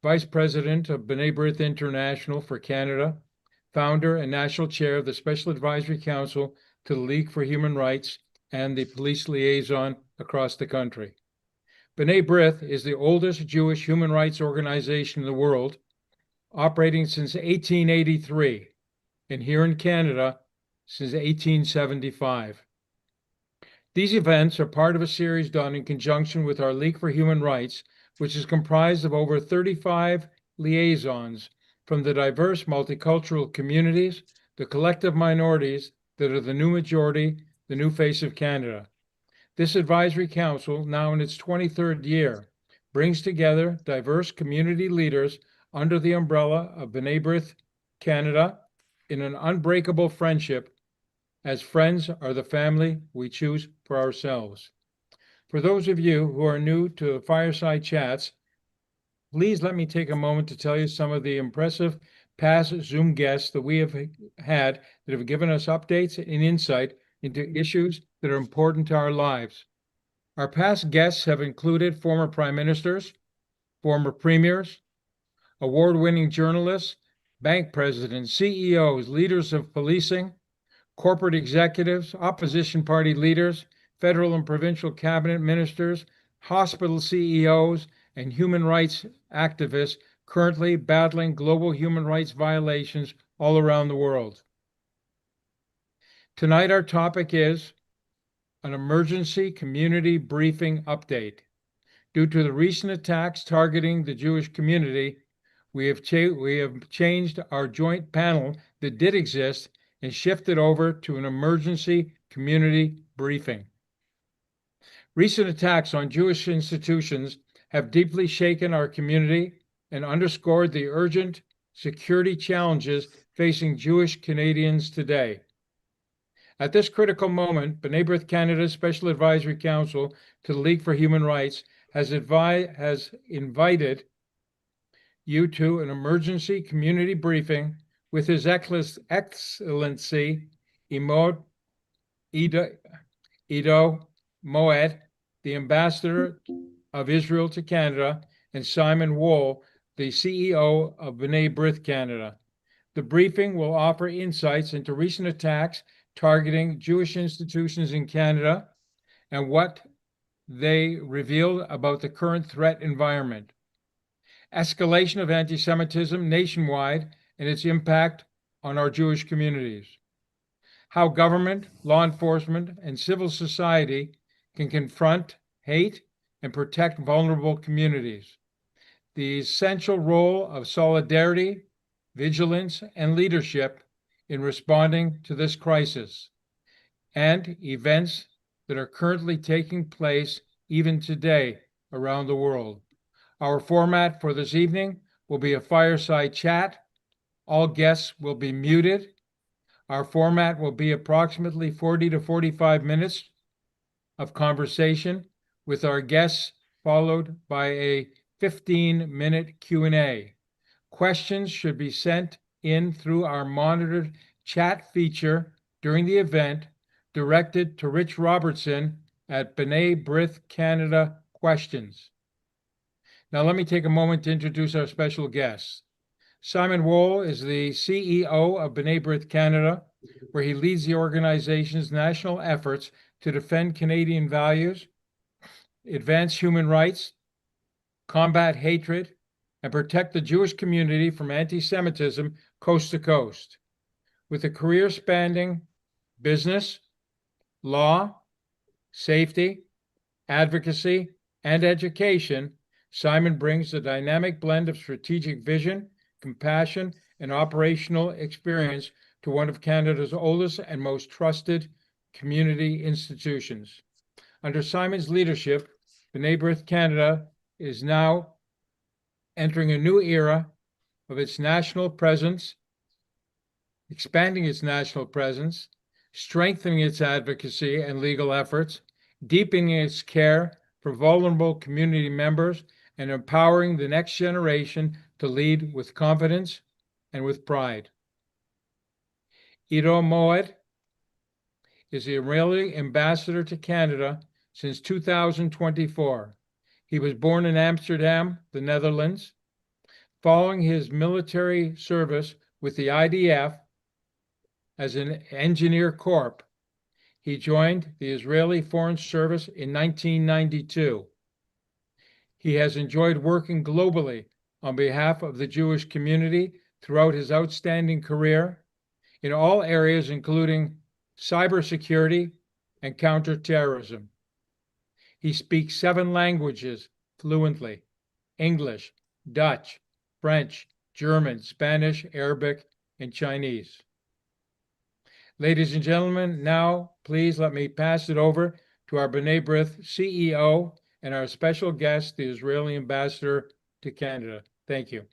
Vice President of B'nai Brith International for Canada, founder and national chair of the Special Advisory Council to the League for Human Rights, and the police liaison across the country. B'nai Brith is the oldest Jewish human rights organization in the world, operating since 1883, and here in Canada since 1875. These events are part of a series done in conjunction with our League for Human Rights, which is comprised of over 35 liaisons from the diverse multicultural communities, the collective minorities that are the new majority, the new face of Canada. This advisory council, now in its 23rd year, brings together diverse community leaders under the umbrella of B'nai Brith Canada in an unbreakable friendship, as friends are the family we choose for ourselves. For those of you who are new to Fireside Chats, please let me take a moment to tell you some of the impressive past Zoom guests that we have had that have given us updates and insight into issues that are important to our lives. Our past guests have included former prime ministers, former premiers, award-winning journalists, bank presidents, CEOs, leaders of policing, corporate executives, opposition party leaders, federal and provincial cabinet ministers, hospital CEOs, and human rights activists currently battling global human rights violations all around the world. Tonight, our topic is an emergency community briefing update. Due to the recent attacks targeting the Jewish community, we have changed our joint panel that did exist and shifted over to an emergency community briefing. Recent attacks on Jewish institutions have deeply shaken our community and underscored the urgent security challenges facing Jewish Canadians today. At this critical moment, B'nai Brith Canada's Special Advisory Council to the League for Human Rights has invited you to an emergency community briefing with His Excellency Iddo Moed, the Ambassador of Israel to Canada, and Simon Wolle, the CEO of B'nai Brith Canada. The briefing will offer insights into recent attacks targeting Jewish institutions in Canada and what they reveal about the current threat environment. Escalation of antisemitism nationwide and its impact on our Jewish communities. How government, law enforcement, and civil society can confront hate and protect vulnerable communities. The essential role of solidarity, vigilance, and leadership in responding to this crisis, and events that are currently taking place even today around the world. Our format for this evening will be a fireside chat. All guests will be muted. Our format will be approximately 40 to 45 minutes of conversation with our guests, followed by a 15-minute Q&A. Questions should be sent in through our monitored chat feature during the event, directed to Rich Robertson at B'nai Brith Canada Questions. Now let me take a moment to introduce our special guests. Simon Wolle is the CEO of B'nai Brith Canada, where he leads the organization's national efforts to defend Canadian values, advance human rights, combat hatred, and protect the Jewish community from anti-Semitism coast to coast. With a career spanning business, law, safety, advocacy, and education, Simon brings a dynamic blend of strategic vision, compassion, and operational experience to one of Canada's oldest and most trusted community institutions. Under Simon's leadership, B'nai Brith Canada is now entering a new era of its national presence, expanding its national presence, strengthening its advocacy and legal efforts, deepening its care for vulnerable community members, and empowering the next generation to lead with confidence and with pride. Iddo Moed is the Israeli ambassador to Canada since 2024. He was born in Amsterdam, the Netherlands. Following his military service with the IDF as an engineer corps, he joined the Israeli Foreign Service in 1992. He has enjoyed working globally on behalf of the Jewish community throughout his outstanding career in all areas, including cybersecurity and counterterrorism. He speaks 7 languages fluently: English, Dutch, French, German, Spanish, Arabic, and Chinese. Ladies and gentlemen, now please let me pass it over to our B'nai Brith CEO and our special guest, the Israeli ambassador to Canada. Thank you.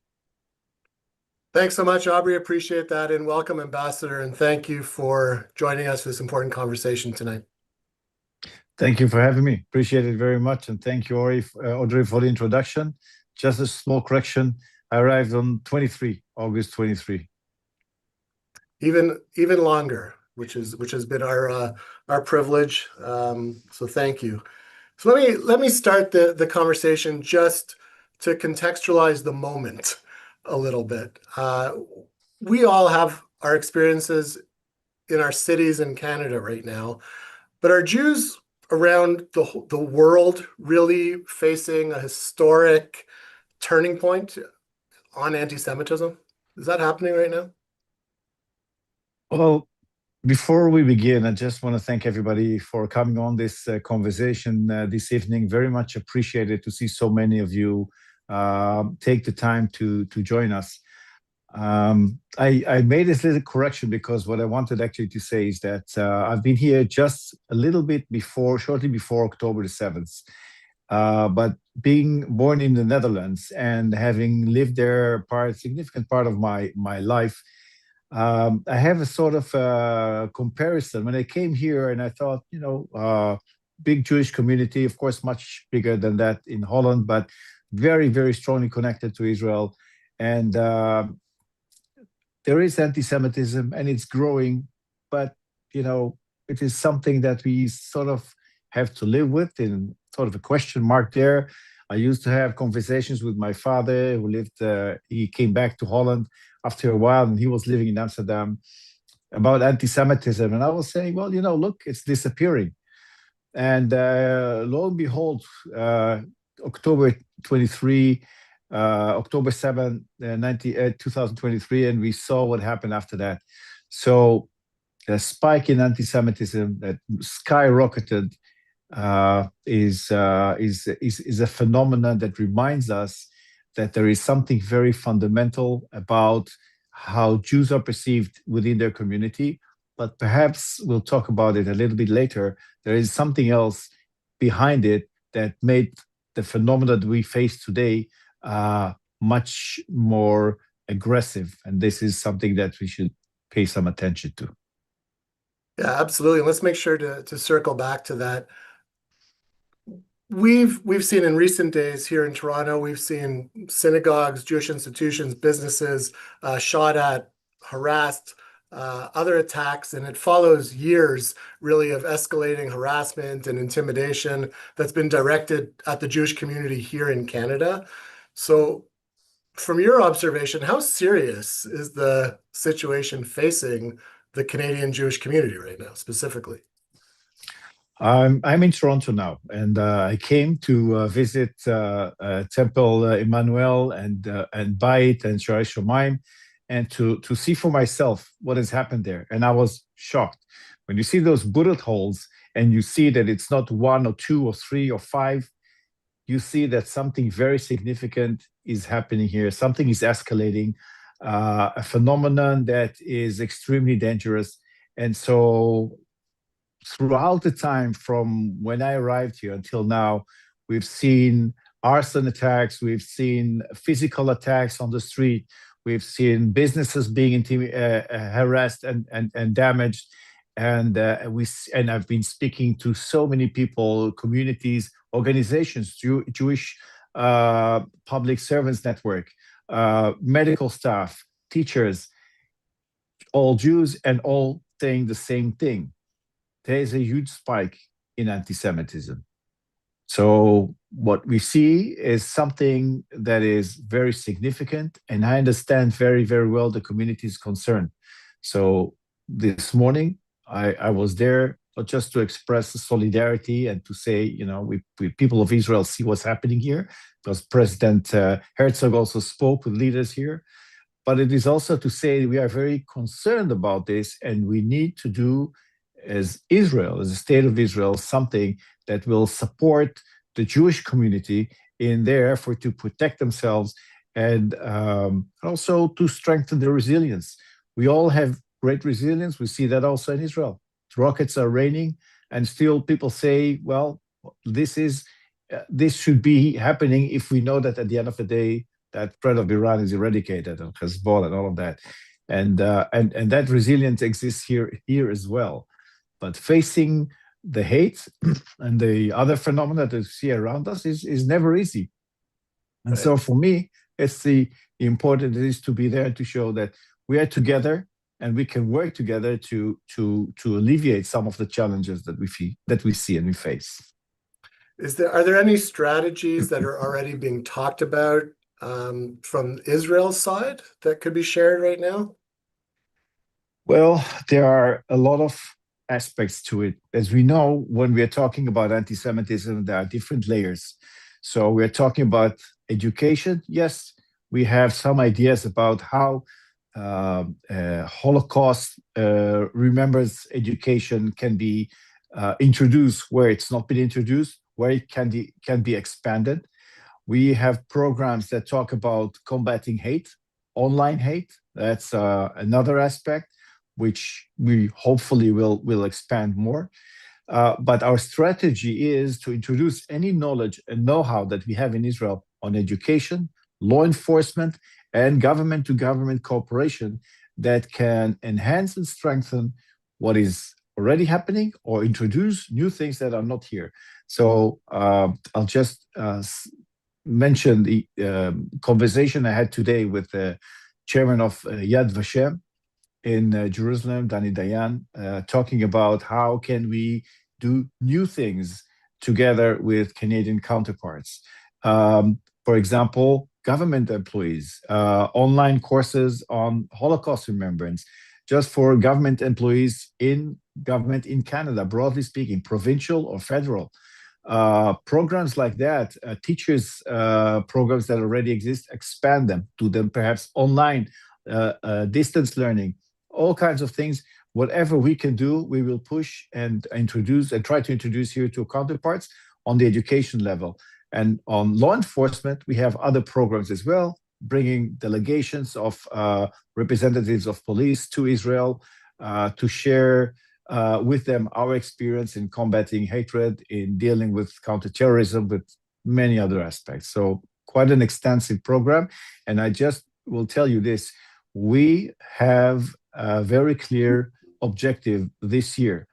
Thanks so much, Aubrey. Appreciate that. And welcome, Ambassador. And thank you for joining us for this important conversation tonight. Thank you for having me. Appreciate it very much. And thank you, Audrey, for the introduction. Just a small correction. I arrived on August 23. Even longer, which has been our privilege. So thank you. So let me start the conversation just to contextualize the moment a little bit. We all have our experiences in our cities in Canada right now, but are Jews around the world really facing a historic turning point on anti-Semitism? Is that happening right now? Well, before we begin, I just want to thank everybody for coming on this conversation this evening. Very much appreciated to see so many of you take the time to join us. I made this little correction because what I wanted actually to say is that I've been here just a little bit shortly before October the 7th. But being born in the Netherlands and having lived there a significant part of my life, I have a sort of comparison. When I came here and I thought, big Jewish community, of course, much bigger than that in Holland, but very, very strongly connected to Israel. And there is anti-Semitism and it's growing, but, it is something that we sort of have to live with, in sort of a question mark there. I used to have conversations with my father who he came back to Holland after a while, and he was living in Amsterdam, about anti-Semitism. And I was saying, well, look, it's disappearing. And lo and behold, October 7, 2023, and we saw what happened after that. So the spike in anti-Semitism that skyrocketed is a phenomenon that reminds us that there is something very fundamental about how Jews are perceived within their community. But perhaps we'll talk about it a little bit later. There is something else behind it that made the phenomena that we face today much more aggressive. And this is something that we should pay some attention to. Yeah, absolutely. Let's make sure to circle back to that. We've seen in recent days here in Toronto, we've seen synagogues, Jewish institutions, businesses shot at, harassed, other attacks, and it follows years really of escalating harassment and intimidation that's been directed at the Jewish community here in Canada. So from your observation, how serious is the situation facing the Canadian Jewish community right now, specifically? I'm in Toronto now, and I came to visit Temple Emmanuel and Beit and Shaarei Shomayim, and to see for myself what has happened there. And I was shocked. When you see those bullet holes and you see that it's not 1 or 2 or 3 or 5, you see that something very significant is happening here. Something is escalating, a phenomenon that is extremely dangerous. And so throughout the time from when I arrived here until now, we've seen arson attacks, we've seen physical attacks on the street, we've seen businesses being harassed and damaged. And I've been speaking to so many people, communities, organizations, Jewish public servants network, medical staff, teachers, all Jews, and all saying the same thing. There is a huge spike in anti-Semitism. So what we see is something that is very significant, and I understand very, very well the community's concern. So this morning, I was there not just to express solidarity and to say, we people of Israel see what's happening here, because President Herzog also spoke with leaders here. But it is also to say we are very concerned about this, and we need to do, as Israel, as the state of Israel, something that will support the Jewish community in their effort to protect themselves and also to strengthen their resilience. We all have great resilience. We see that also in Israel. Rockets are raining, and still people say, well, this should be happening if we know that at the end of the day, that threat of Iran is eradicated, and Hezbollah and all of that. And that resilience exists here as well. But facing the hate and the other phenomena that we see around us is never easy. And Right. so for me, it's the important it is to be there to show that we are together and we can work together to alleviate some of the challenges that we see and we face. Are there any strategies that are already being talked about from Israel's side that could be shared right now? Well, there are a lot of aspects to it. As we know, when we are talking about anti-Semitism, there are different layers. So we're talking about education. Yes, we have some ideas about how Holocaust remembrance education can be introduced where it's not been introduced, where it can be expanded. We have programs that talk about combating hate, online hate. That's another aspect, which we hopefully will expand more. But our strategy is to introduce any knowledge and know-how that we have in Israel on education, law enforcement, and government-to-government cooperation that can enhance and strengthen what is already happening or introduce new things that are not here. So I'll just mention the conversation I had today with the chairman of Yad Vashem in Jerusalem, Danny Dayan, talking about how can we do new things together with Canadian counterparts. For example, government employees, online courses on Holocaust remembrance, just for government employees in government in Canada, broadly speaking, provincial or federal. Programs like that, teachers programs that already exist, expand them, do them perhaps online, distance learning, all kinds of things. Whatever we can do, we will push and introduce and try to introduce here to counterparts on the education level. And on law enforcement, we have other programs as well, bringing delegations of representatives of police to Israel to share with them our experience in combating hatred, in dealing with counterterrorism, with many other aspects. So quite an extensive program. And I just will tell you this, we have a very clear objective this year,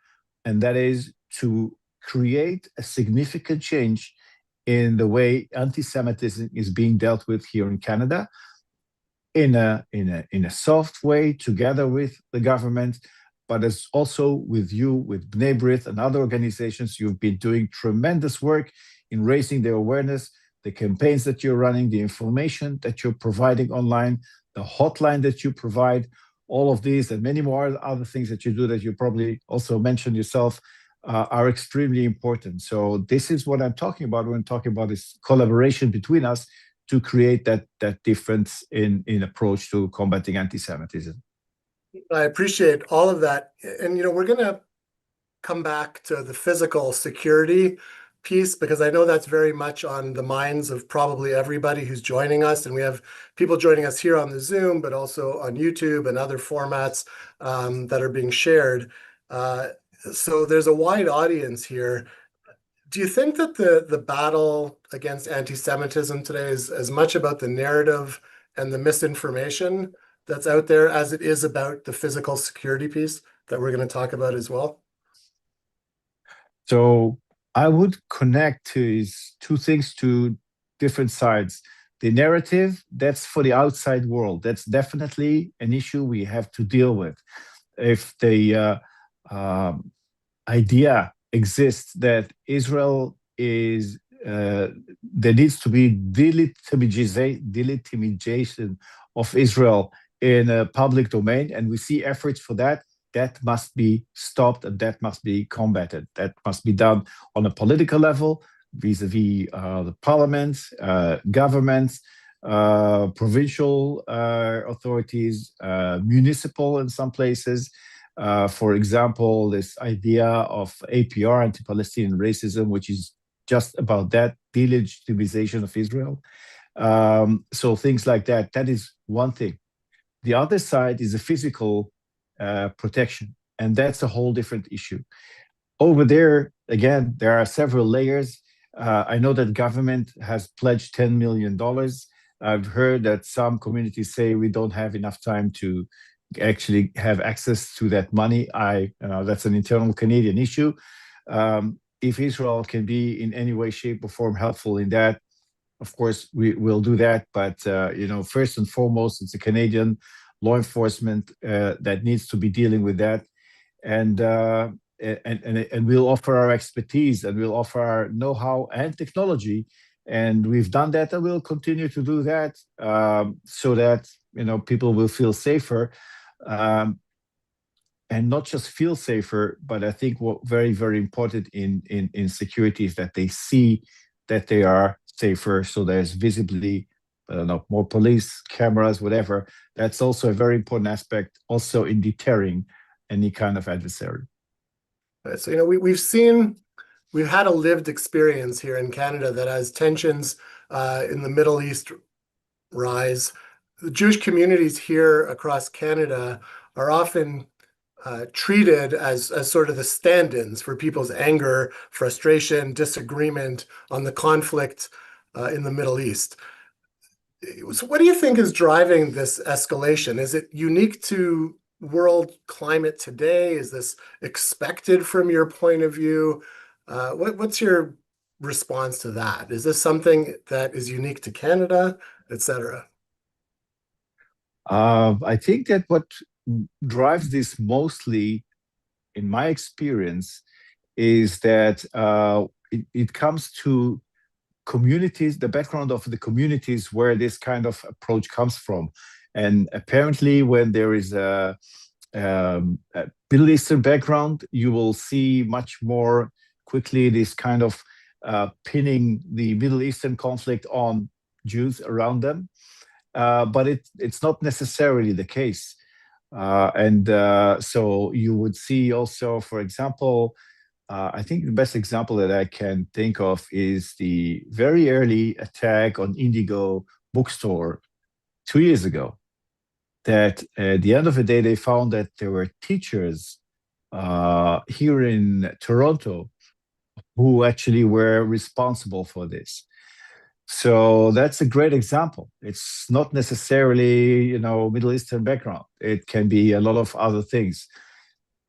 and that is to create a significant change in the way anti-Semitism is being dealt with here in Canada, in a soft way, together with the government, but as also with you, with B'nai Brith and other organizations. You've been doing tremendous work in raising their awareness, the campaigns that you're running, the information that you're providing online, the hotline that you provide, all of these and many more other things that you do that you probably also mentioned yourself are extremely important. So this is what I'm talking about when I'm talking about this collaboration between us to create that difference in approach to combating anti-Semitism. I appreciate all of that. And, we're going to come back to the physical security piece, because I know that's very much on the minds of probably everybody who's joining us. And we have people joining us here on the Zoom, but also on YouTube and other formats that are being shared. So there's a wide audience here. Do you think that the battle against anti-Semitism today is as much about the narrative and the misinformation that's out there as it is about the physical security piece that we're going to talk about as well? So I would connect these two things to different sides. The narrative, that's for the outside world. That's definitely an issue we have to deal with. If the idea exists that Israel is there needs to be delegitimization of Israel in a public domain, and we see efforts for that. That must be stopped and that must be combated. That must be done on a political level, vis-a-vis the parliament, governments, provincial authorities, municipal in some places. For example, this idea of APR, anti-Palestinian racism, which is just about that, delegitimization of Israel. So things like that, that is one thing. The other side is the physical protection, and that's a whole different issue. Over there, again, there are several layers. I know that government has pledged $10 million. I've heard that some communities say we don't have enough time to actually have access to that money. That's an internal Canadian issue. If Israel can be in any way, shape, or form helpful in that, of course, we will do that. But first and foremost, it's a Canadian law enforcement that needs to be dealing with that, and we'll offer our expertise and we'll offer our know-how and technology, and we've done that and we'll continue to do that, so that people will feel safer. And not just feel safer, but I think what very, very important in security is that they see that they are safer. So there's visibly, I don't know, more police, cameras, whatever. That's also a very important aspect, also in deterring any kind of adversary. So, we've had a lived experience here in Canada that as tensions in the Middle East rise, the Jewish communities here across Canada are often treated as sort of the stand-ins for people's anger, frustration, disagreement on the conflict in the Middle East. So what do you think is driving this escalation? Is it unique to world climate today? Is this expected from your point of view? What's your response to that? Is this something that is unique to Canada, etc.? I think that what drives this mostly, in my experience, is that it comes to communities, the background of the communities where this kind of approach comes from. And apparently when there is a Middle Eastern background, you will see much more quickly this kind of pinning the Middle Eastern conflict on Jews around them. But it's not necessarily the case. So you would see also, for example, I think the best example that I can think of is the very early attack on Indigo bookstore 2 years ago. That at the end of the day, they found that there were teachers here in Toronto who actually were responsible for this. So that's a great example. It's not necessarily, Middle Eastern background. It can be a lot of other things.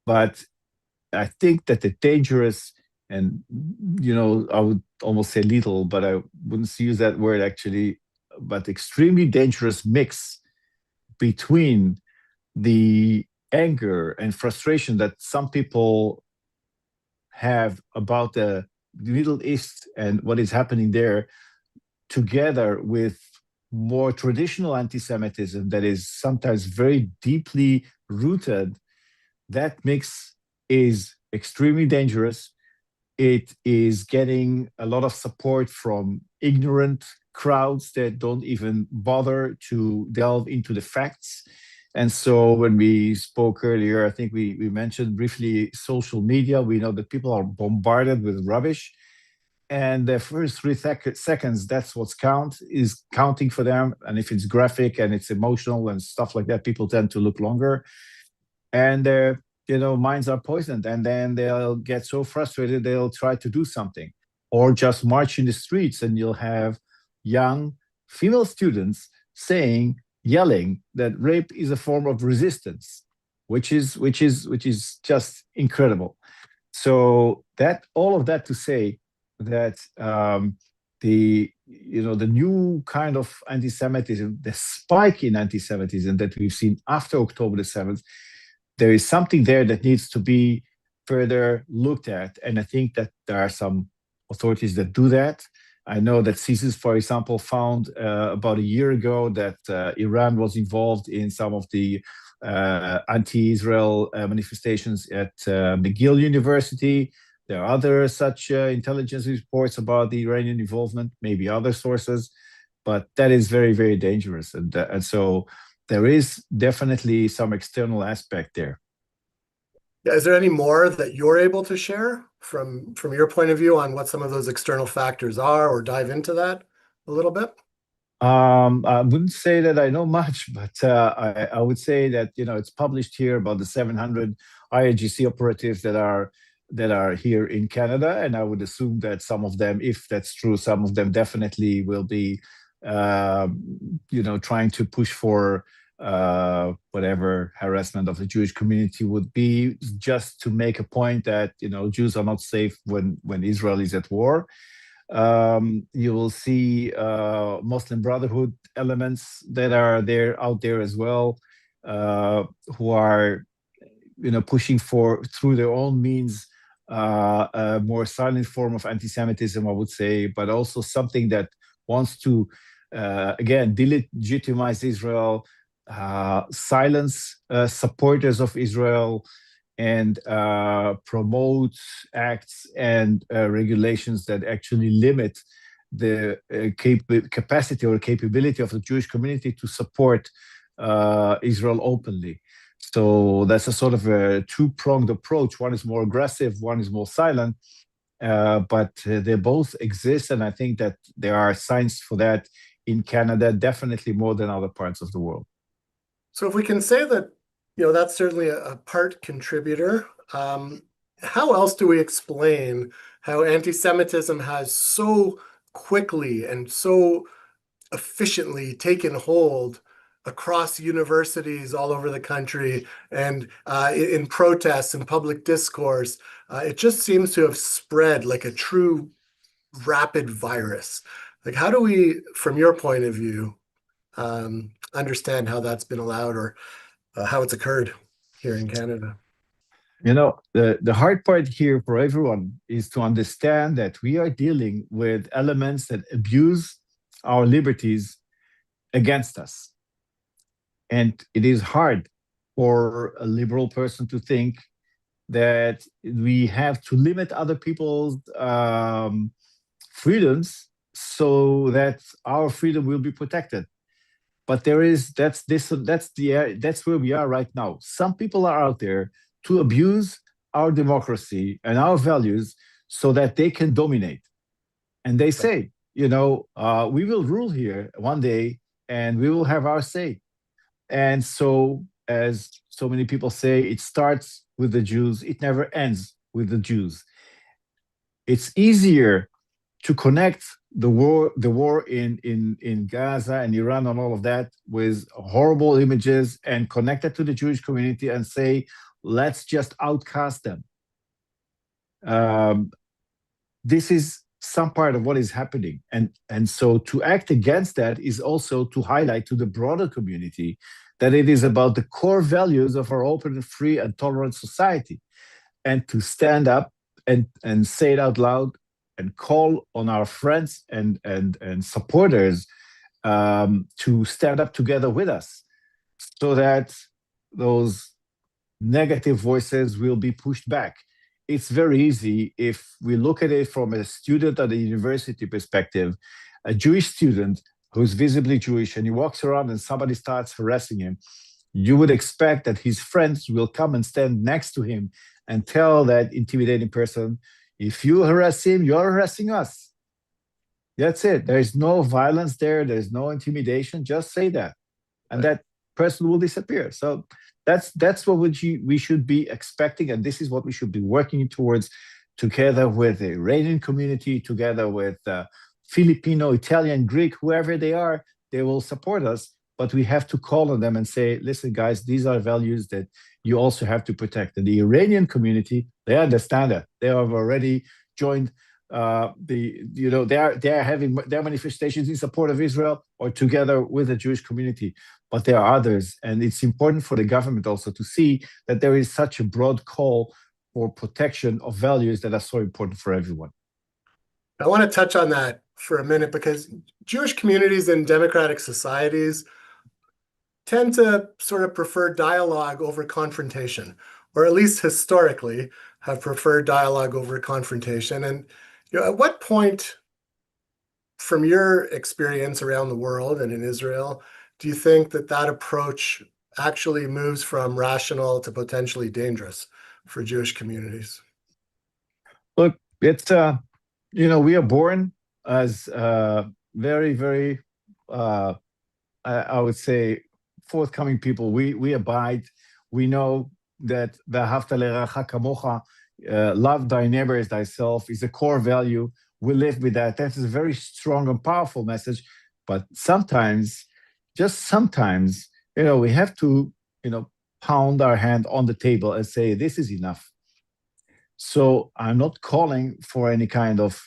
But I think that the dangerous and, I would almost say lethal, but I wouldn't use that word actually, but extremely dangerous mix between the anger and frustration that some people have about the Middle East and what is happening there, together with more traditional anti-Semitism that is sometimes very deeply rooted. That mix is extremely dangerous. It is getting a lot of support from ignorant crowds that don't even bother to delve into the facts. And so when we spoke earlier, I think we mentioned briefly social media. We know that people are bombarded with rubbish. And the first 3 seconds, that's what's counting for them. And if it's graphic and it's emotional and stuff like that, people tend to look longer. And their minds are poisoned. And then they'll get so frustrated, they'll try to do something. Or just march in the streets, and you'll have young female students yelling that rape is a form of resistance, which is just incredible. So that all of that to say that the new kind of anti-Semitism, the spike in anti-Semitism that we've seen after October the 7th, there is something there that needs to be further looked at. And I think that there are some authorities that do that. I know that CSIS, for example, found about a year ago that Iran was involved in some of the anti-Israel manifestations at McGill University. There are other such intelligence reports about the Iranian involvement, maybe other sources, but that is very, very dangerous. And so there is definitely some external aspect there. Is there any more that you're able to share from your point of view on what some of those external factors are, or dive into that a little bit? I wouldn't say that I know much, but I would say that, you know, it's published here about the 700 IRGC operatives that are here in Canada, and I would assume that some of them, if that's true, some of them definitely will be, you know, trying to push for whatever harassment of the Jewish community would be, just to make a point that, you know, Jews are not safe when Israel is at war. You will see Muslim Brotherhood elements that are out there as well, who are, you know, pushing for, through their own means, a more silent form of anti-Semitism, I would say, but also something that wants to, again, delegitimize Israel, silence supporters of Israel, and promote acts and regulations that actually limit the capacity or capability of the Jewish community to support Israel openly. So that's a sort of a two-pronged approach. One is more aggressive, one is more silent, but they both exist, and I think that there are signs for that in Canada, definitely more than other parts of the world. So if we can say that, you know, that's certainly a part contributor, how else do we explain how anti-Semitism has so quickly and so efficiently taken hold across universities all over the country and in protests and public discourse? It just seems to have spread like a true rapid virus. Like, how do we, from your point of view, understand how that's been allowed, or how it's occurred here in Canada? You know, the hard part here for everyone is to understand that we are dealing with elements that abuse our liberties against us. And it is hard for a liberal person to think that we have to limit other people's freedoms so that our freedom will be protected. But that's where we are right now. Some people are out there to abuse our democracy and our values so that they can dominate. And they say, you know, we will rule here one day and we will have our say. And so, as so many people say, it starts with the Jews, it never ends with the Jews. It's easier to connect the war in Gaza and Iran and all of that with horrible images and connect it to the Jewish community and say, let's just outcast them. This is some part of what is happening. And so to act against that is also to highlight to the broader community that it is about the core values of our open and free and tolerant society, and to stand up and say it out loud and call on our friends and supporters to stand up together with us, so that those negative voices will be pushed back. It's very easy if we look at it from a student at a university perspective, a Jewish student who's visibly Jewish, and he walks around and somebody starts harassing him. You would expect that his friends will come and stand next to him and tell that intimidating person, if you harass him, you're harassing us. That's it. There is no violence there. There's no intimidation. Just say that. And that person will disappear. So that's what we should be expecting. And this is what we should be working towards, together with the Iranian community, together with Filipino, Italian, Greek, whoever they are, they will support us. But we have to call on them and say, listen, guys, these are values that you also have to protect. And the Iranian community, they understand that. They have already joined they are having their manifestations in support of Israel or together with the Jewish community. But there are others. And it's important for the government also to see that there is such a broad call for protection of values that are so important for everyone. I want to touch on that for a minute, because Jewish communities in democratic societies tend to sort of prefer dialogue over confrontation, or at least historically have preferred dialogue over confrontation. And at what point, from your experience around the world and in Israel, do you think that that approach actually moves from rational to potentially dangerous for Jewish communities? Look, it's we are born as very, very, I would say, forthcoming people. We abide. We know that v'ahavta l'reacha kamocha, love thy neighbor as thyself, is a core value. We live with that. That is a very strong and powerful message. But sometimes, just sometimes, we have to, pound our hand on the table and say, this is enough. So I'm not calling for any kind of,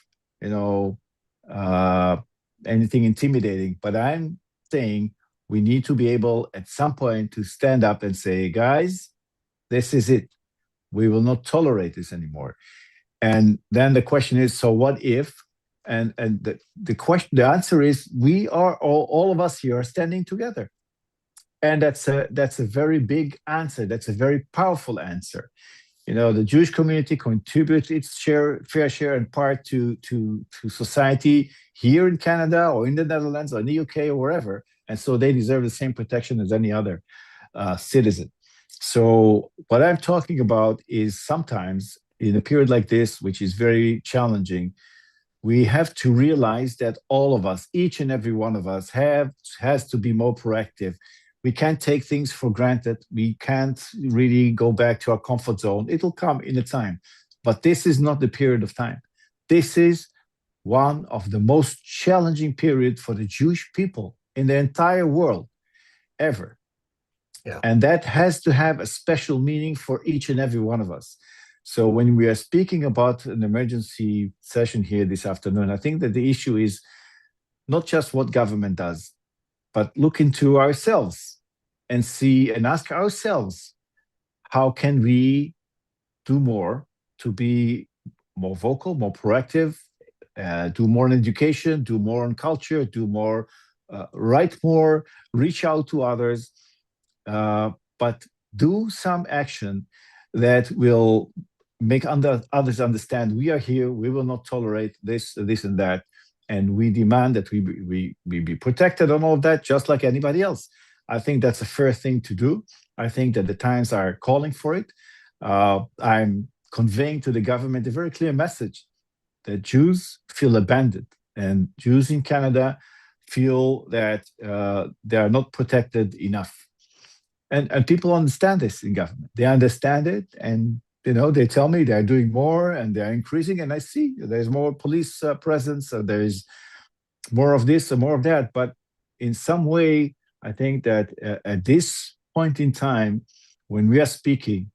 anything intimidating, but I'm saying we need to be able at some point to stand up and say, guys, this is it. We will not tolerate this anymore. And then the question is, so what if? And the answer is, we are all of us here are standing together. And that's a very big answer. That's a very powerful answer. The Jewish community contributes its fair share and part to society here in Canada or in the Netherlands or in the UK or wherever. And so they deserve the same protection as any other citizen. So what I'm talking about is sometimes in a period like this, which is very challenging, we have to realize that all of us, each and every one of us, has to be more proactive. We can't take things for granted. We can't really go back to our comfort zone. It'll come in a time. But this is not the period of time. This is one of the most challenging periods for the Jewish people in the entire world ever. Yeah. And that has to have a special meaning for each and every one of us. So when we are speaking about an emergency session here this afternoon, I think that the issue is not just what government does, but look into ourselves and see and ask ourselves, how can we do more to be more vocal, more proactive, do more in education, do more in culture, do more, write more, reach out to others, but do some action that will make others understand we are here, we will not tolerate this and that. And we demand that we be protected on all of that, just like anybody else. I think that's a fair thing to do. I think that the times are calling for it. I'm conveying to the government a very clear message that Jews feel abandoned, and Jews in Canada feel that they are not protected enough. And people understand this in government. They understand it, and they tell me they're doing more and they're increasing, and I see there's more police presence, there is more of this and more of that. But in some way, I think that at this point in time, when we are speaking,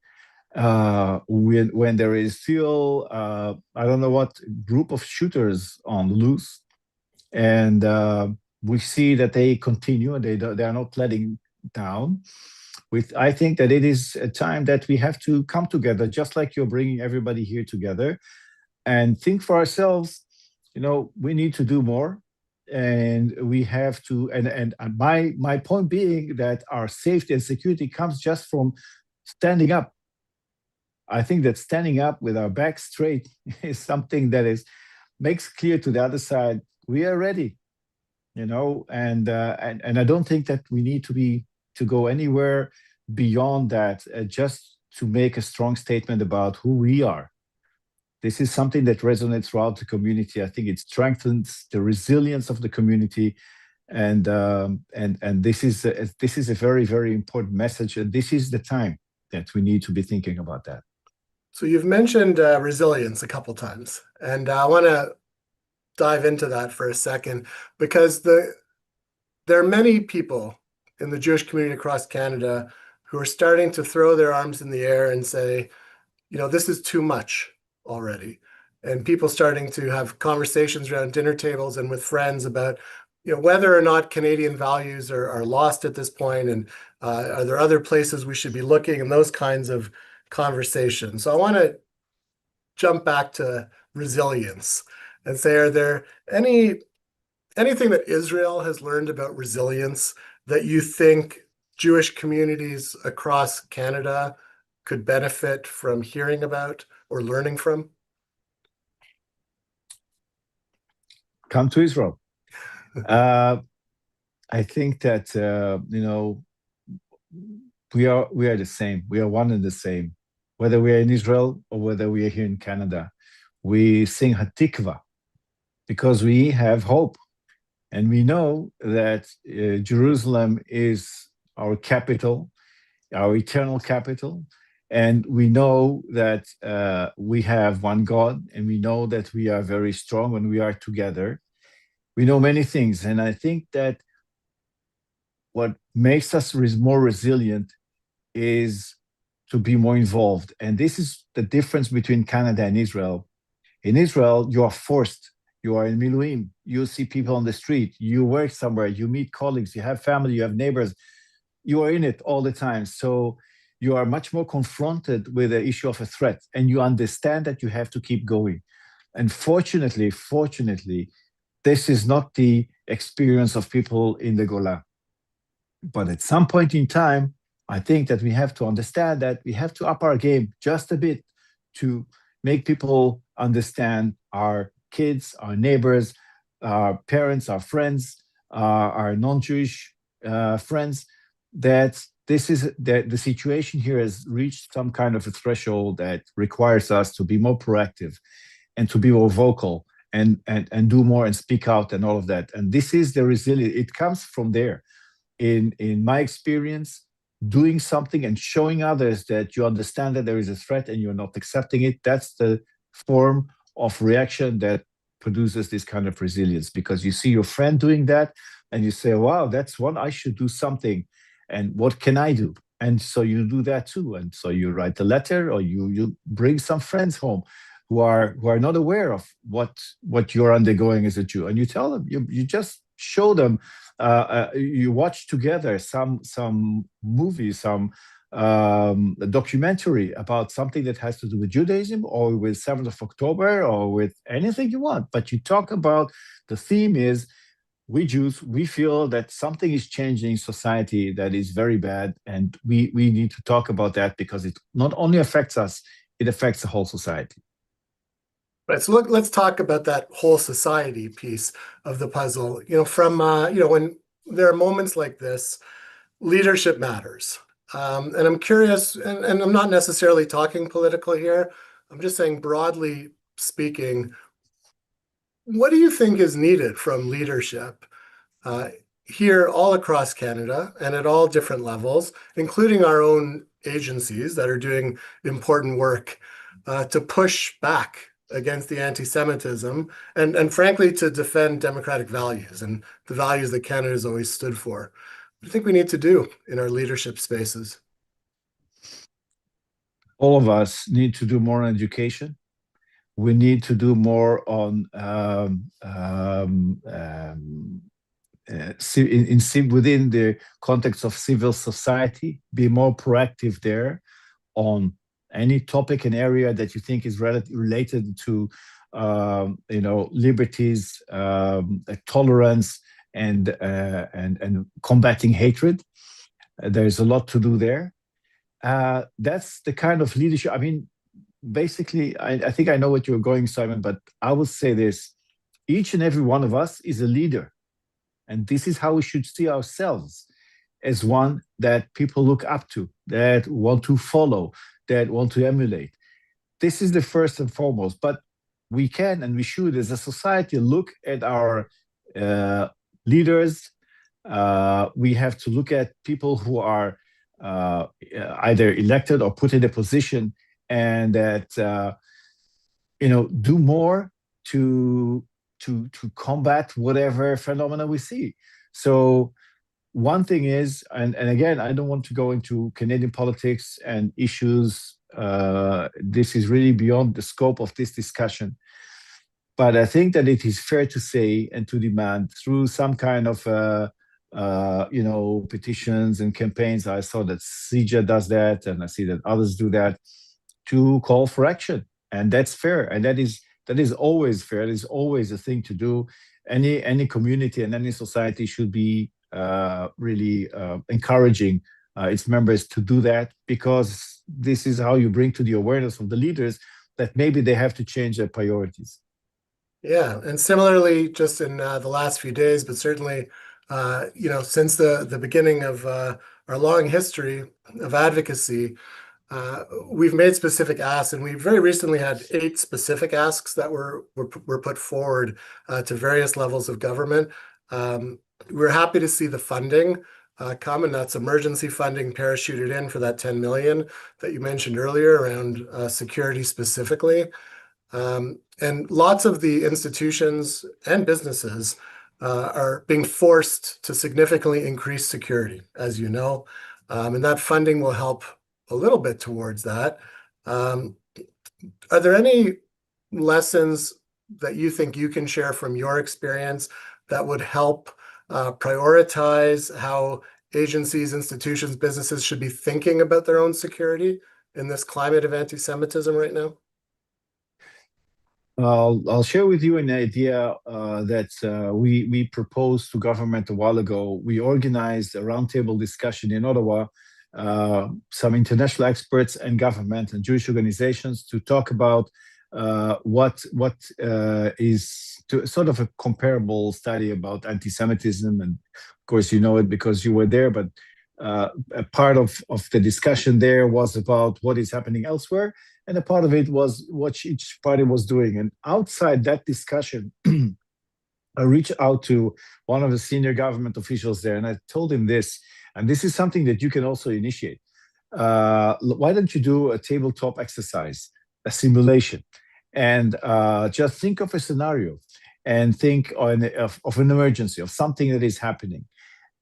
when there is still, I don't know what group of shooters on the loose, and we see that they continue and they are not letting down. I think that it is a time that we have to come together, just like you're bringing everybody here together, and think for ourselves. We need to do more, and we have to. And my point being that our safety and security comes just from standing up. I think that standing up with our back straight is something that makes clear to the other side we are ready. And I don't think that we need to go anywhere beyond that, just to make a strong statement about who we are. This is something that resonates throughout the community. I think it strengthens the resilience of the community, and this is a very, very important message. And this is the time that we need to be thinking about that. So you've mentioned resilience a couple times, and I want to dive into that for a second, because there are many people in the Jewish community across Canada who are starting to throw their arms in the air and say, this is too much already. And people starting to have conversations around dinner tables and with friends about, whether or not Canadian values are lost at this point, and are there other places we should be looking, and those kinds of conversations. So I want to jump back to resilience and say, are there anything that Israel has learned about resilience that you think Jewish communities across Canada could benefit from hearing about or learning from? Come to Israel. I think that we are the same. We are one and the same, whether we are in Israel or whether we are here in Canada. We sing Hatikva because we have hope, and we know that Jerusalem is our capital, our eternal capital, and we know that we have one God, and we know that we are very strong when we are together. We know many things, and I think that what makes us more resilient is to be more involved. And this is the difference between Canada and Israel. In Israel, you are forced. You are in Miluim. You see people on the street. You work somewhere. You meet colleagues. You have family. You have neighbors. You are in it all the time. So you are much more confronted with the issue of a threat, and you understand that you have to keep going. And fortunately, this is not the experience of people in the Golan. But at some point in time, I think that we have to understand that we have to up our game just a bit to make people understand, our kids, our neighbors, our parents, our friends, our non-Jewish friends, that the situation here has reached some kind of a threshold that requires us to be more proactive and to be more vocal and do more and speak out and all of that. And this is the resilience. It comes from there. In my experience, doing something and showing others that you understand that there is a threat and you're not accepting it, that's the form of reaction that produces this kind of resilience, because you see your friend doing that and you say, wow, that's one, I should do something. And what can I do? And so you do that too. And so you write a letter, or you bring some friends home who are not aware of what you're undergoing as a Jew. And you tell them, you just show them, you watch together some movie, some documentary about something that has to do with Judaism or with 7th of October or with anything you want. But you talk about, the theme is, we Jews, we feel that something is changing in society that is very bad, and we need to talk about that because it not only affects us, it affects the whole society. Right. So let's talk about that whole society piece of the puzzle. When there are moments like this, leadership matters. And I'm curious, and I'm not necessarily talking political here. I'm just saying, broadly speaking, what do you think is needed from leadership here all across Canada and at all different levels, including our own agencies that are doing important work to push back against the anti-Semitism and frankly, to defend democratic values and the values that Canada has always stood for? What do you think we need to do in our leadership spaces? All of us need to do more on education. We need to do more on within the context of civil society, be more proactive there on any topic and area that you think is related to liberties, tolerance, and combating hatred. There's a lot to do there. That's the kind of leadership. I mean, basically, I think I know what you're going, Simon, but I will say this: each and every one of us is a leader, and this is how we should see ourselves, as one that people look up to, that want to follow, that want to emulate. This is the first and foremost. But we can and we should, as a society, look at our leaders. We have to look at people who are either elected or put in a position, and that do more to combat whatever phenomena we see. So one thing is, and again, I don't want to go into Canadian politics and issues. This is really beyond the scope of this discussion. But I think that it is fair to say and to demand, through some kind of petitions and campaigns. I saw that CIJA does that, and I see that others do that, to call for action. And that's fair. And that is That is always fair. It is always a thing to do. Any community and any society should be really encouraging its members to do that, because this is how you bring to the awareness of the leaders that maybe they have to change their priorities. Yeah, and similarly, just in the last few days, but certainly, since the beginning of our long history of advocacy, we've made specific asks, and we very recently had 8 specific asks that were put forward to various levels of government. We're happy to see the funding come, and that's emergency funding parachuted in for that 10 million that you mentioned earlier around security specifically. And lots of the institutions and businesses are being forced to significantly increase security, as you know, and that funding will help a little bit towards that. Are there any lessons that you think you can share from your experience that would help prioritize how agencies, institutions, businesses should be thinking about their own security in this climate of anti-Semitism right now? I'll share with you an idea that we proposed to government a while ago. We organized a roundtable discussion in Ottawa, some international experts and government and Jewish organizations, to talk about what is sort of a comparable study about anti-Semitism. And of course, you know it because you were there, but a part of the discussion there was about what is happening elsewhere, and a part of it was what each party was doing. And outside that discussion, I reached out to one of the senior government officials there, and I told him this, and this is something that you can also initiate. Why don't you do a tabletop exercise, a simulation, and just think of a scenario and think of an emergency, of something that is happening,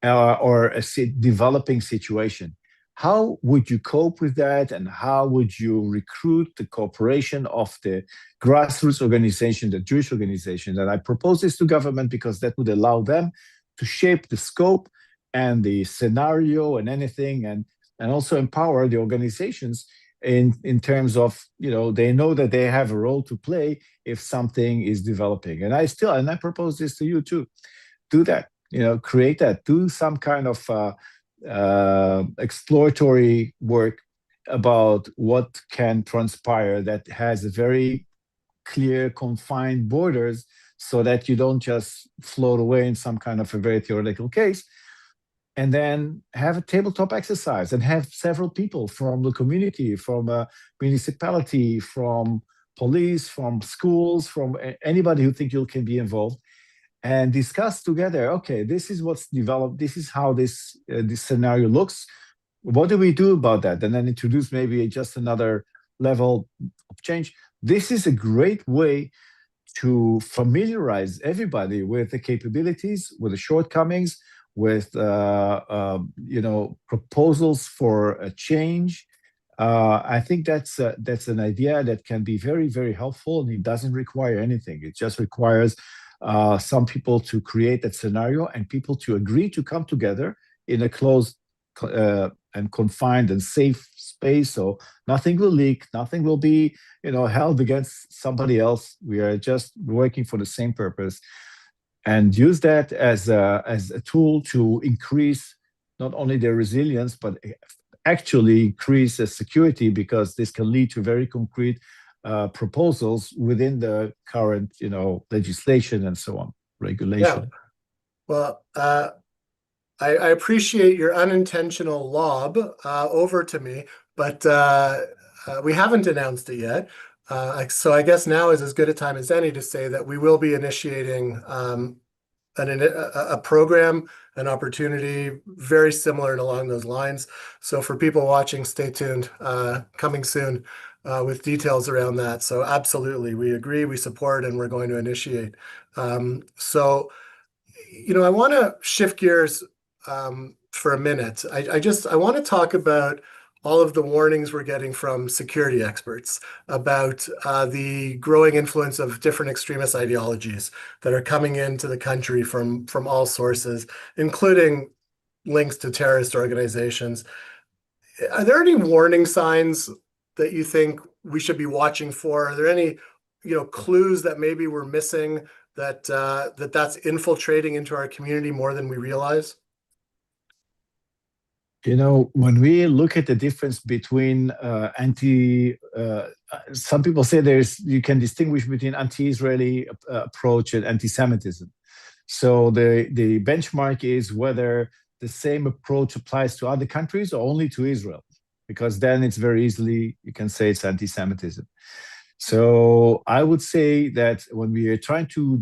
or a developing situation. How would you cope with that, and how would you recruit the cooperation of the grassroots organization, the Jewish organization? And I propose this to government because that would allow them to shape the scope and the scenario and anything, and also empower the organizations in terms of, they know that they have a role to play if something is developing. And I propose this to you too. Do that, create that, do some kind of exploratory work about what can transpire that has a very clear, confined borders, so that you don't just float away in some kind of a very theoretical case. And then have a tabletop exercise and have several people from the community, from a municipality, from police, from schools, from anybody who think you can be involved, and discuss together, okay, this is what's developed, this is how this scenario looks, what do we do about that? And then introduce maybe just another level of change. This is a great way to familiarize everybody with the capabilities, with the shortcomings, with proposals for a change. I think that's an idea that can be very, very helpful, and it doesn't require anything. It just requires some people to create that scenario and people to agree to come together in a closed and confined and safe space, so nothing will leak, nothing will be held against somebody else. We are just working for the same purpose, and use that as a tool to increase not only their resilience, but actually increase the security, because this can lead to very concrete proposals within the current legislation and so on, regulation. Yeah. Well, I appreciate your unintentional lob over to me, but we haven't announced it yet. So I guess now is as good a time as any to say that we will be initiating a program, an opportunity very similar and along those lines. So for people watching, stay tuned, coming soon with details around that. So absolutely, we agree, we support, and we're going to initiate. So, I want to shift gears for a minute. I want to talk about all of the warnings we're getting from security experts about the growing influence of different extremist ideologies that are coming into the country from all sources, including links to terrorist organizations. Are there any warning signs that you think we should be watching for? Are there any clues that maybe we're missing that's infiltrating into our community more than we realize? When we look at the difference between some people say you can distinguish between anti-Israeli approach and anti-Semitism. So the benchmark is whether the same approach applies to other countries or only to Israel, because then it's very easily, you can say it's anti-Semitism. So I would say that when we are trying to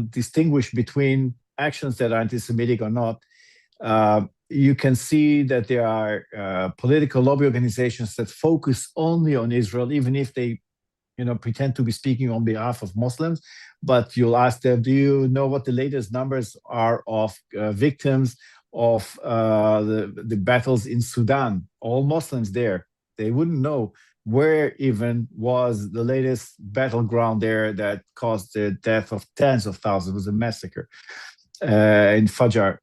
distinguish between actions that are anti-Semitic or not, you can see that there are political lobby organizations that focus only on Israel, even if they, pretend to be speaking on behalf of Muslims. But you'll ask them, do you know what the latest numbers are of victims of the battles in Sudan? All Muslims there. They wouldn't know where even was the latest battleground there that caused the death of tens of thousands. It was a massacre in Fajr.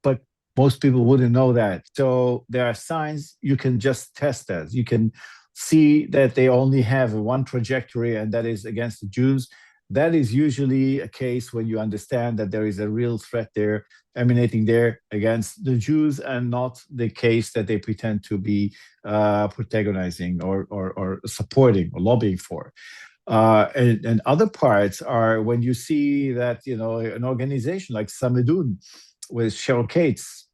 But most people wouldn't know that. So there are signs you can just test that. You can see that they only have one trajectory, and that is against the Jews. That is usually a case when you understand that there is a real threat there emanating there against the Jews, and not the case that they pretend to be protagonizing or supporting or lobbying for. And other parts are when you see that, an organization like Samedun with Cheryl Cates,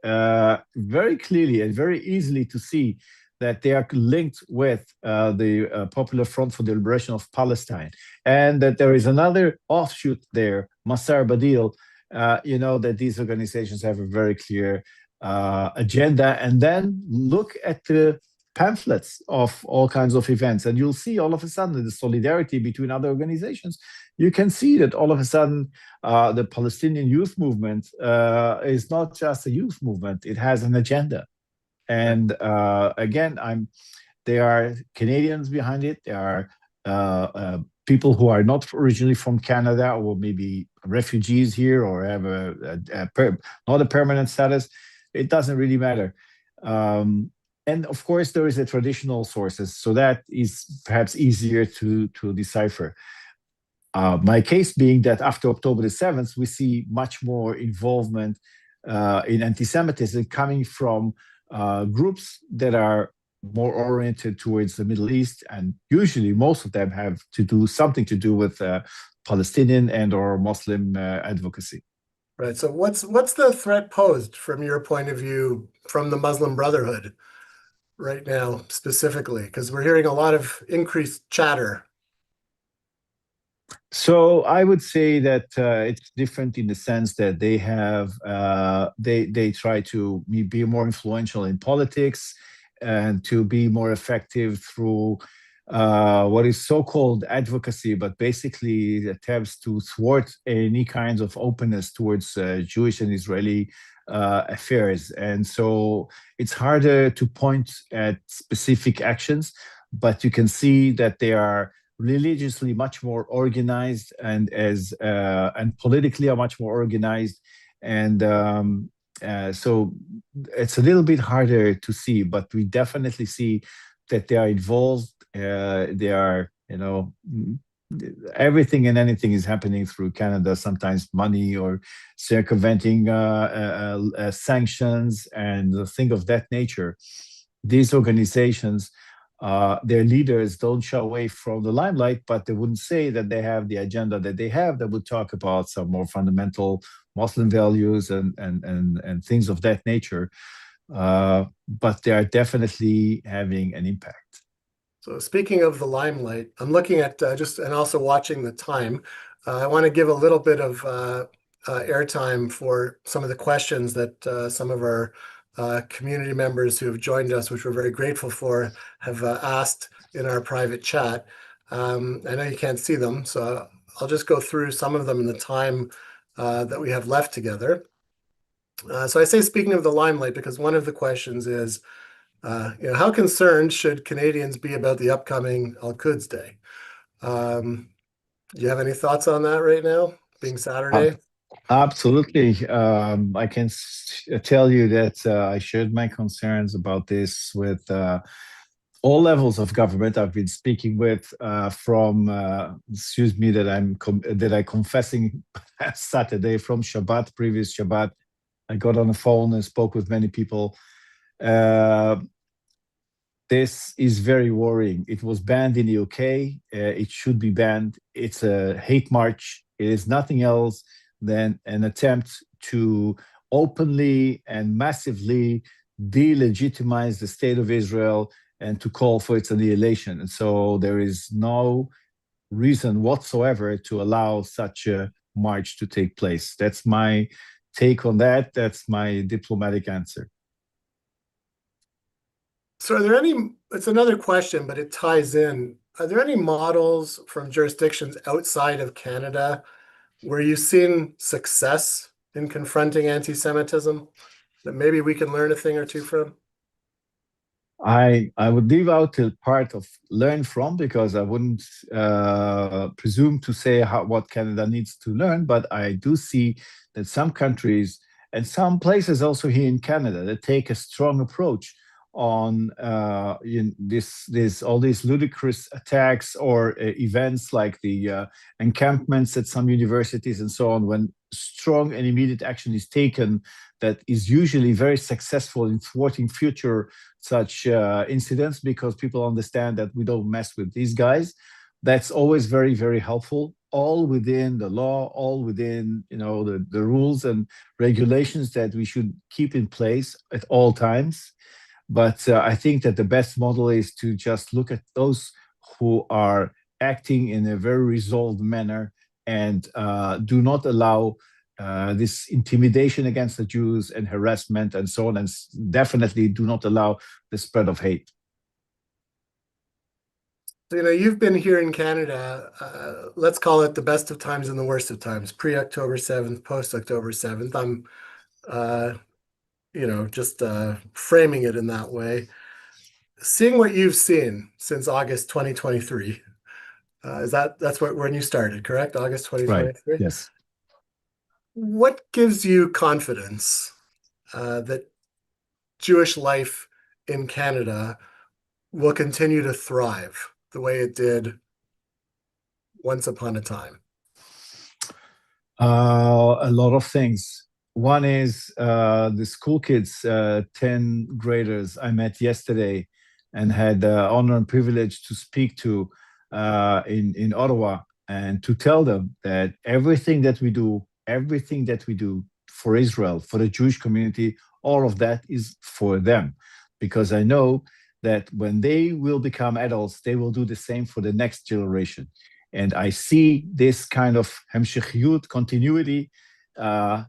very clearly and very easily to see that they are linked with the Popular Front for the Liberation of Palestine, and that there is another offshoot there, Massar Badil, that these organizations have a very clear agenda. And then look at the pamphlets of all kinds of events, and you'll see all of a sudden the solidarity between other organizations. You can see that all of a sudden the Palestinian youth movement is not just a youth movement, it has an agenda. And again, there are Canadians behind it. There are people who are not originally from Canada, or maybe refugees here, or have not a permanent status. It doesn't really matter. And of course, there is the traditional sources, so that is perhaps easier to decipher. My case being that after October the 7th, we see much more involvement in anti-Semitism coming from groups that are more oriented towards the Middle East, and usually most of them have something to do with Palestinian and or Muslim advocacy. Right. So what's the threat posed from your point of view from the Muslim Brotherhood right now specifically? Because we're hearing a lot of increased chatter. So I would say that it's different in the sense that they have they try to be more influential in politics and to be more effective through what is so-called advocacy, but basically attempts to thwart any kinds of openness towards Jewish and Israeli affairs. And so it's harder to point at specific actions, but you can see that they are religiously much more organized, and and politically are much more organized. And so it's a little bit harder to see, but we definitely see that they are involved. They are, everything and anything is happening through Canada, sometimes money or circumventing sanctions and things of that nature. These organizations, their leaders don't shy away from the limelight, but they wouldn't say that they have the agenda that they have. They would talk about some more fundamental Muslim values and things of that nature. But they are definitely having an impact. So speaking of the limelight, I'm looking at and also watching the time. I want to give a little bit of airtime for some of the questions that some of our community members who have joined us, which we're very grateful for, have asked in our private chat. I know you can't see them, so I'll just go through some of them in the time that we have left together. So I say speaking of the limelight because one of the questions is, how concerned should Canadians be about the upcoming Al-Quds Day? Do you have any thoughts on that right now, being Saturday? Absolutely. I can tell you that I shared my concerns about this with all levels of government I've been speaking with, from excuse me that I confessing Saturday, from Shabbat, previous Shabbat. I got on the phone and spoke with many people. This is very worrying. It was banned in the UK. It should be banned. It's a hate march. It is nothing else than an attempt to openly and massively delegitimize the state of Israel and to call for its annihilation. And so there is no reason whatsoever to allow such a march to take place. That's my take on that. That's my diplomatic answer. So are there any, it's another question, but it ties in. Are there any models from jurisdictions outside of Canada where you've seen success in confronting anti-Semitism that maybe we can learn a thing or two from? I would leave out the part of learn from, because I wouldn't presume to say what Canada needs to learn, but I do see that some countries and some places also here in Canada that take a strong approach on all these ludicrous attacks or events like the encampments at some universities and so on. When strong and immediate action is taken, that is usually very successful in thwarting future such incidents, because people understand that we don't mess with these guys. That's always very, very helpful, all within the law, all within the rules and regulations that we should keep in place at all times. But I think that the best model is to just look at those who are acting in a very resolved manner and do not allow this intimidation against the Jews and harassment and so on, and definitely do not allow the spread of hate. So, you've been here in Canada, let's call it the best of times and the worst of times, pre-October 7th, post-October 7th. I'm just framing it in that way. Seeing what you've seen since August 2023, that's when you started, correct? August 2023? Right. Yes. What gives you confidence that Jewish life in Canada will continue to thrive the way it did once upon a time? A lot of things. One is the school kids, 10 graders I met yesterday and had the honor and privilege to speak to in Ottawa, and to tell them that everything that we do for Israel, for the Jewish community, all of that is for them. Because I know that when they will become adults, they will do the same for the next generation. And I see this kind of hemshechiyut, continuity,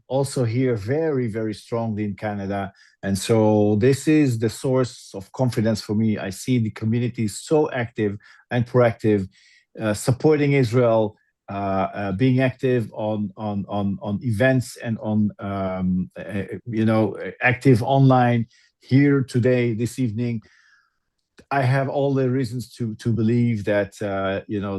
also here very, very strongly in Canada. And so this is the source of confidence for me. I see the community so active and proactive, supporting Israel, being active on events and on active online here today, this evening. I have all the reasons to believe that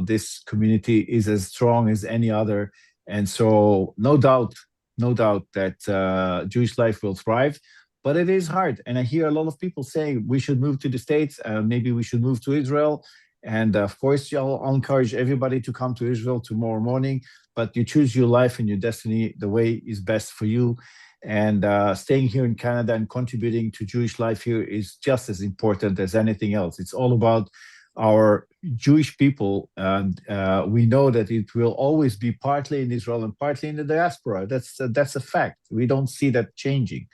this community is as strong as any other, and so no doubt that Jewish life will thrive. But it is hard, and I hear a lot of people saying we should move to the States, maybe we should move to Israel. And of course, I'll encourage everybody to come to Israel tomorrow morning. But you choose your life and your destiny the way is best for you. And staying here in Canada and contributing to Jewish life here is just as important as anything else. It's all about our Jewish people, and we know that it will always be partly in Israel and partly in the diaspora. That's a fact. We don't see that changing.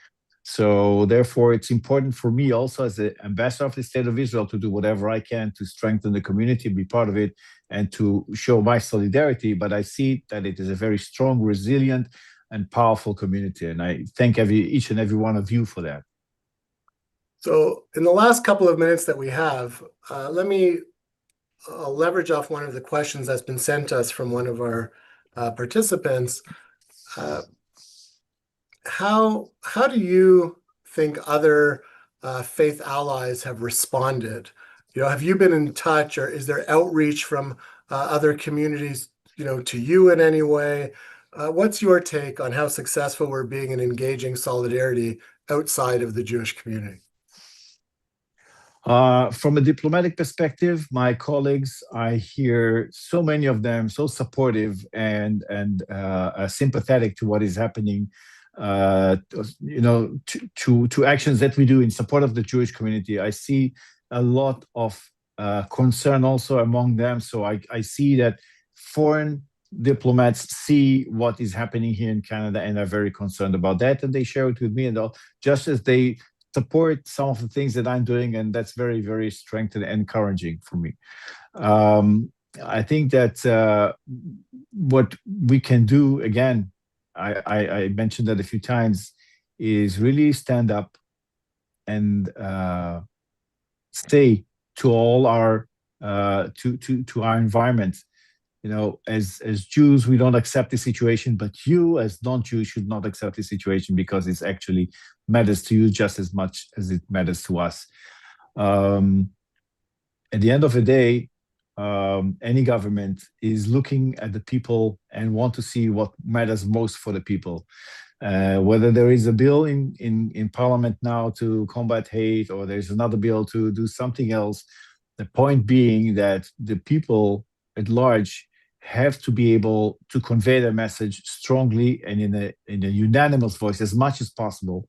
So therefore, it's important for me also as the ambassador of the State of Israel to do whatever I can to strengthen the community, be part of it, and to show my solidarity. But I see that it is a very strong, resilient, and powerful community. And I thank each and every one of you for that. So in the last couple of minutes that we have, let me leverage off one of the questions that's been sent to us from one of our participants. How do you think other faith allies have responded? Have you been in touch, or is there outreach from other communities, to you in any way? What's your take on how successful we're being in engaging solidarity outside of the Jewish community? From a diplomatic perspective, my colleagues, I hear so many of them so supportive and sympathetic to what is happening, to actions that we do in support of the Jewish community. I see a lot of concern also among them. So I see that foreign diplomats see what is happening here in Canada and are very concerned about that, and they share it with me, and all, just as they support some of the things that I'm doing, and that's very, very strengthening and encouraging for me. I think that what we can do, again, I mentioned that a few times, is really stand up and say to all our to our environment, as Jews, we don't accept the situation, but you as non-Jews should not accept the situation, because it actually matters to you just as much as it matters to us. At the end of the day, any government is looking at the people and want to see what matters most for the people. Whether there is a bill in Parliament now to combat hate, or there's another bill to do something else, the point being that the people at large have to be able to convey their message strongly and in a unanimous voice as much as possible,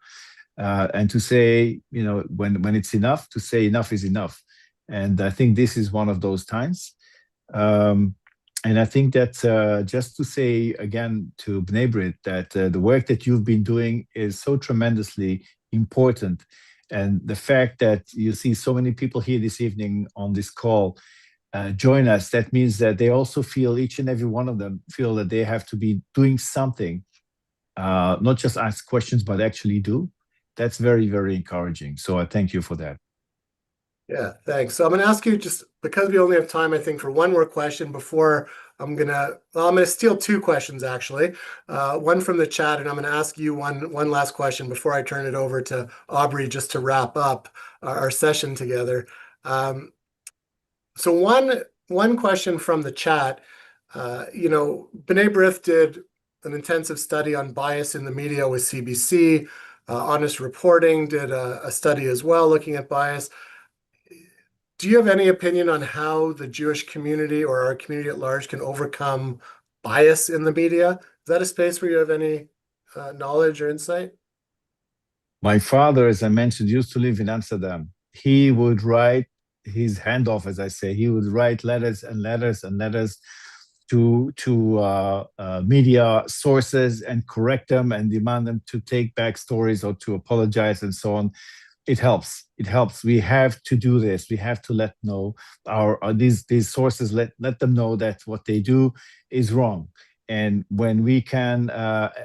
and to say, when it's enough, to say enough is enough. And I think this is one of those times. And I think that just to say again to B'nai Brith that the work that you've been doing is so tremendously important. And the fact that you see so many people here this evening on this call join us, that means that they also feel, each and every one of them feel that they have to be doing something, not just ask questions, but actually do. That's very, very encouraging. So I thank you for that. Yeah, thanks. So I'm going to ask you, just because we only have time, I think, for one more question before I'm going to steal two questions, actually. One from the chat, and I'm going to ask you one last question before I turn it over to Aubrey, just to wrap up our session together. So one question from the chat, B'nai Brith did an intensive study on bias in the media with CBC. Honest Reporting did a study as well looking at bias. Do you have any opinion on how the Jewish community or our community at large can overcome bias in the media? Is that a space where you have any knowledge or insight? My father, as I mentioned, used to live in Amsterdam. He would write his hand off, as I say. He would write letters and letters and letters to media sources and correct them and demand them to take back stories or to apologize and so on. It helps. It helps. We have to do this. We have to let know these sources, let them know that what they do is wrong. And when we can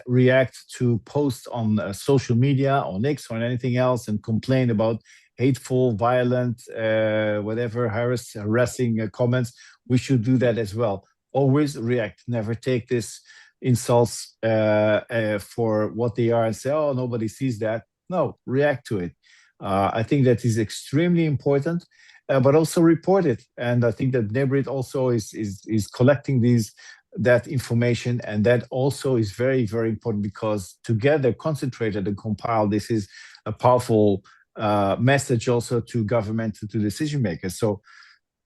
react to posts on social media, on X, or on anything else, and complain about hateful, violent, whatever, harassing comments, we should do that as well. Always react. Never take this insults for what they are and say, oh, nobody sees that. No, react to it. I think that is extremely important, but also report it. And I think that B'nai Brith also is collecting that information, and that also is very, very important, because together, concentrated and compiled, this is a powerful message also to government, to decision makers. So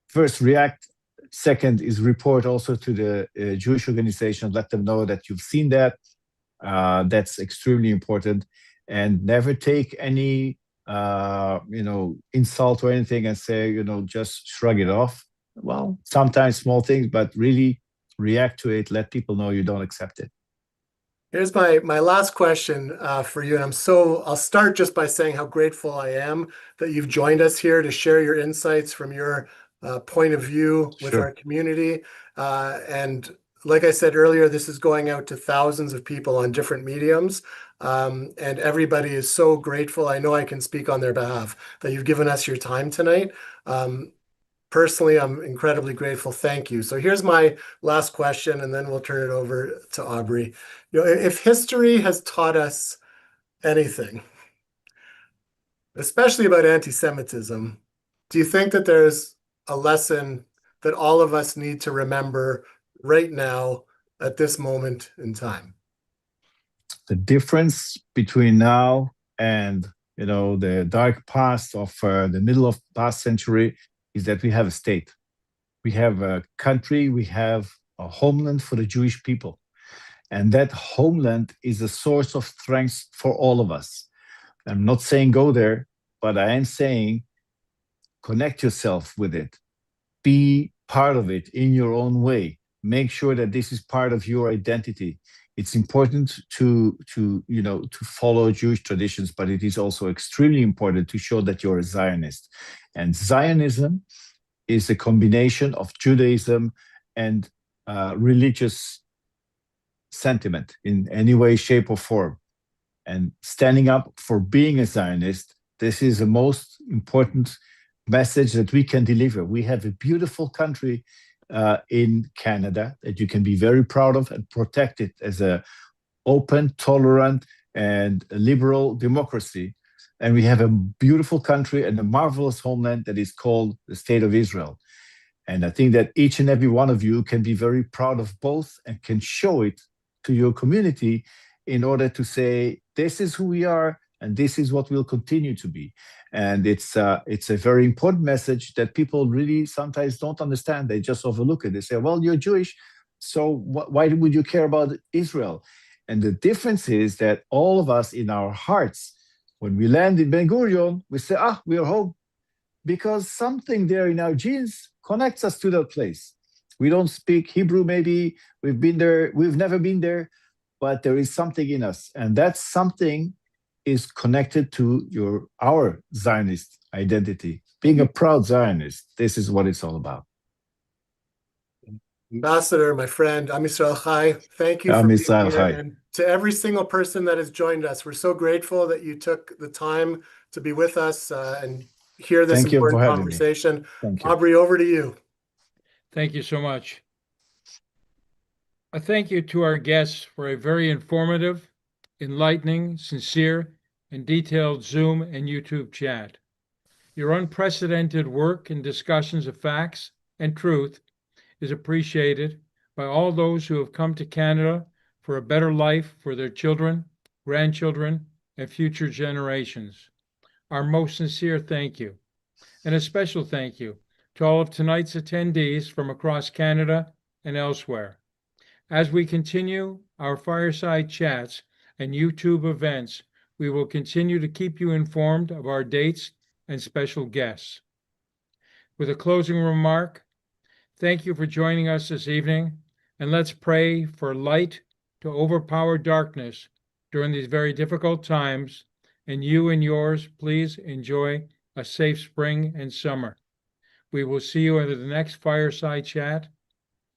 first, react. Second is report also to the Jewish organization, let them know that you've seen that. That's extremely important. And never take any insult or anything and say, just shrug it off. Well, sometimes small things, but really react to it. Let people know you don't accept it. Here's my last question for you. And I'll start just by saying how grateful I am that you've joined us here to share your insights from your point of view with Sure. our community. And like I said earlier, this is going out to thousands of people on different mediums. And everybody is so grateful. I know I can speak on their behalf that you've given us your time tonight. Personally, I'm incredibly grateful. Thank you. So here's my last question, and then we'll turn it over to Aubrey. If history has taught us anything, especially about anti-Semitism, do you think that there's a lesson that all of us need to remember right now at this moment in time? The difference between now and the dark past of the middle of past century, is that we have a state. We have a country, we have a homeland for the Jewish people. And that homeland is a source of strength for all of us. I'm not saying go there, but I am saying connect yourself with it. Be part of it in your own way. Make sure that this is part of your identity. It's important to follow Jewish traditions, but it is also extremely important to show that you're a Zionist. And Zionism is a combination of Judaism and religious sentiment in any way, shape, or form. And standing up for being a Zionist, this is the most important message that we can deliver. We have a beautiful country in Canada that you can be very proud of and protect it as an open, tolerant, and liberal democracy. And we have a beautiful country and a marvelous homeland that is called the State of Israel. And I think that each and every one of you can be very proud of both and can show it to your community in order to say, this is who we are and this is what we'll continue to be. And it's a very important message that people really sometimes don't understand. They just overlook it. They say, well, you're Jewish, so why would you care about Israel? And the difference is that all of us in our hearts, when we land in Ben Gurion, we say, we are home. Because something there in our genes connects us to that place. We don't speak Hebrew, maybe. We've been there, we've never been there, but there is something in us. And that something is connected to our Zionist identity. Being a proud Zionist, this is what it's all about. Ambassador, my friend, Am Yisrael Chai, thank you for being here. And to every single person that has joined us, we're so grateful that you took the time to be with us and hear this important conversation. Aubrey, over to you. Thank you so much. A thank you to our guests for a very informative, enlightening, sincere, and detailed Zoom and YouTube chat. Your unprecedented work and discussions of facts and truth is appreciated by all those who have come to Canada for a better life for their children, grandchildren, and future generations. Our most sincere thank you, and a special thank you to all of tonight's attendees from across Canada and elsewhere. As we continue our fireside chats and YouTube events, we will continue to keep you informed of our dates and special guests. With a closing remark, thank you for joining us this evening, and let's pray for light to overpower darkness during these very difficult times, and you and yours, please enjoy a safe spring and summer. We will see you at the next fireside chat.